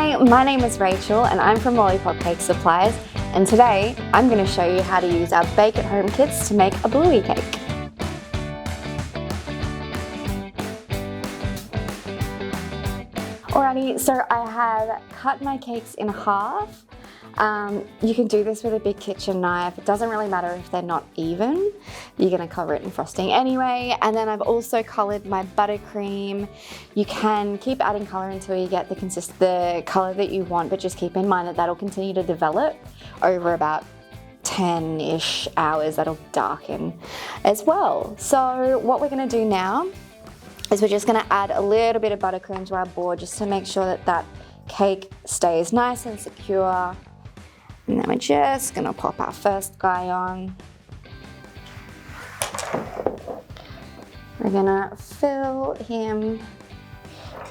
Hi, my name is Rachel and I'm from Lollipop Cake Supplies, and today I'm going to show you how to use our bake at home kits to make a bluey cake. Alrighty, so I have cut my cakes in half. You can do this with a big kitchen knife. It doesn't really matter if they're not even. You're going to cover it in frosting anyway. And then I've also coloured my buttercream. You can keep adding colour until you get the colour that you want, but just keep in mind that that'll continue to develop over about 10-ish hours. That'll darken as well. So what we're going to do now is we're just going to add a little bit of buttercream to our board just to make sure that that cake stays nice and secure. And then we're just going to pop our first guy on. We're going to fill him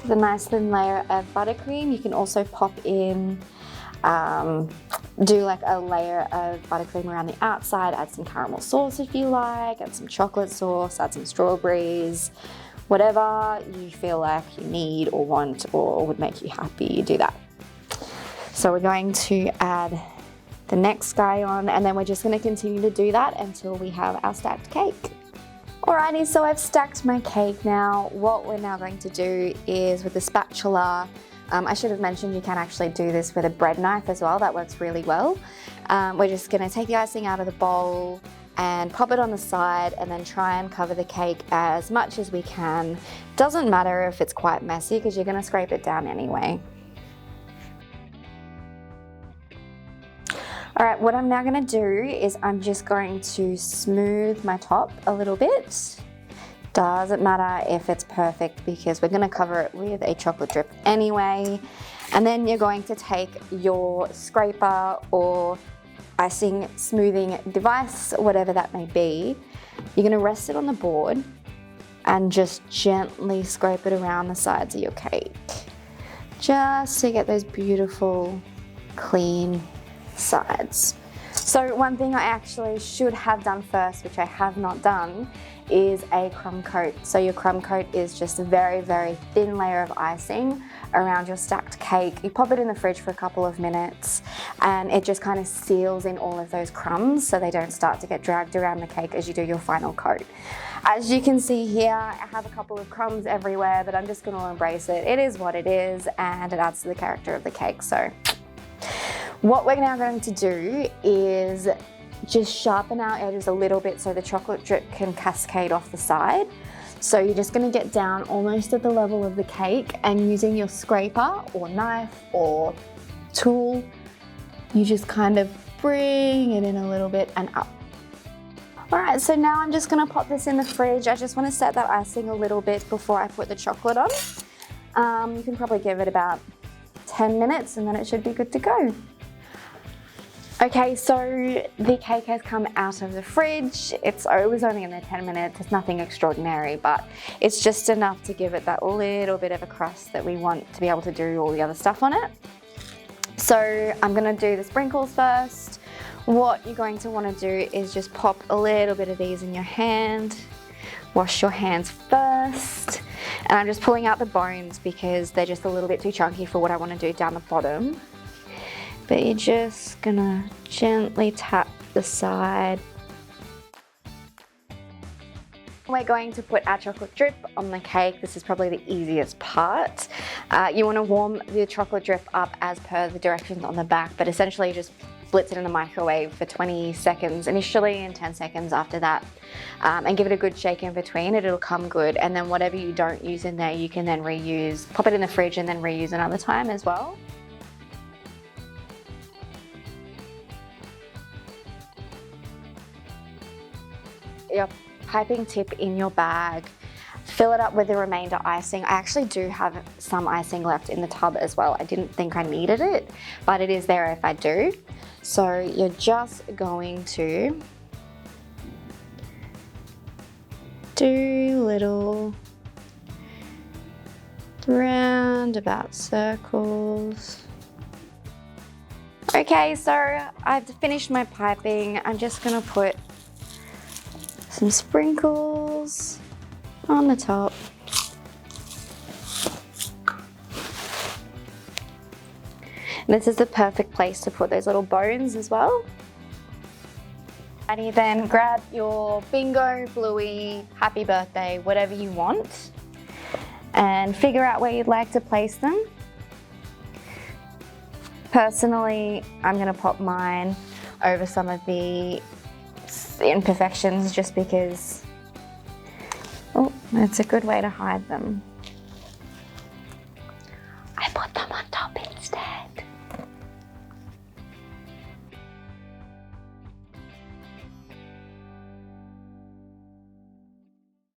with a nice thin layer of buttercream. You can also pop in, do like a layer of buttercream around the outside, add some caramel sauce if you like, add some chocolate sauce, add some strawberries. Whatever you feel like you need or want or would make you happy, you do that. So we're going to add the next guy on, and then we're just going to continue to do that until we have our stacked cake. Alrighty, so I've stacked my cake now. What we're now going to do is with the spatula, I should have mentioned you can actually do this with a bread knife as well. That works really well. We're just going to take the icing out of the bowl and pop it on the side and then try and cover the cake as much as we can. Doesn't matter if it's quite messy because you're going to scrape it down anyway. Alright, what I'm now going to do is I'm just going to smooth my top a little bit. Doesn't matter if it's perfect because we're going to cover it with a chocolate drip anyway. And then you're going to take your scraper or icing smoothing device, whatever that may be. You're going to rest it on the board and just gently scrape it around the sides of your cake. Just to get those beautiful, clean sides. So one thing I actually should have done first, which I have not done, is a crumb coat. So your crumb coat is just a very, very thin layer of icing around your stacked cake. You pop it in the fridge for a couple of minutes and it just kind of seals in all of those crumbs so they don't start to get dragged around the cake as you do your final coat. As you can see here, I have a couple of crumbs everywhere, but I'm just going to embrace it. It is what it is and it adds to the character of the cake. So what we're now going to do is just sharpen our edges a little bit so the chocolate drip can cascade off the side. So you're just going to get down almost at the level of the cake, and using your scraper or knife or tool, you just kind of bring it in a little bit and up. Alright, so now I'm just going to pop this in the fridge. I just want to set that icing a little bit before I put the chocolate on. You can probably give it about 10 minutes and then it should be good to go. Okay, so the cake has come out of the fridge. It was only in there 10 minutes. It's nothing extraordinary, but it's just enough to give it that little bit of a crust that we want to be able to do all the other stuff on it. So I'm gonna do the sprinkles first. What you're going to want to do is just pop a little bit of these in your hand. Wash your hands first. And I'm just pulling out the bones because they're just a little bit too chunky for what I want to do down the bottom. But you're just gonna gently tap the side. We're going to put our chocolate drip on the cake. This is probably the easiest part. You want to warm the chocolate drip up as per the directions on the back, but essentially just blitz it in the microwave for 20 seconds initially and 10 seconds after that. And give it a good shake in between. It'll come good. And then whatever you don't use in there, you can then reuse, pop it in the fridge and then reuse another time as well. Your piping tip in your bag, fill it up with the remainder icing. I actually do have some icing left in the tub as well. I didn't think I needed it, but it is there if I do. So you're just going to do little roundabout circles. Okay, so I've finished my piping. I'm just gonna put some sprinkles on the top. This is the perfect place to put those little bones as well. Alrighty then, grab your Bingo, Bluey, happy birthday, whatever you want, and figure out where you'd like to place them. Personally, I'm gonna pop mine over some of the imperfections just because, oh, that's a good way to hide them.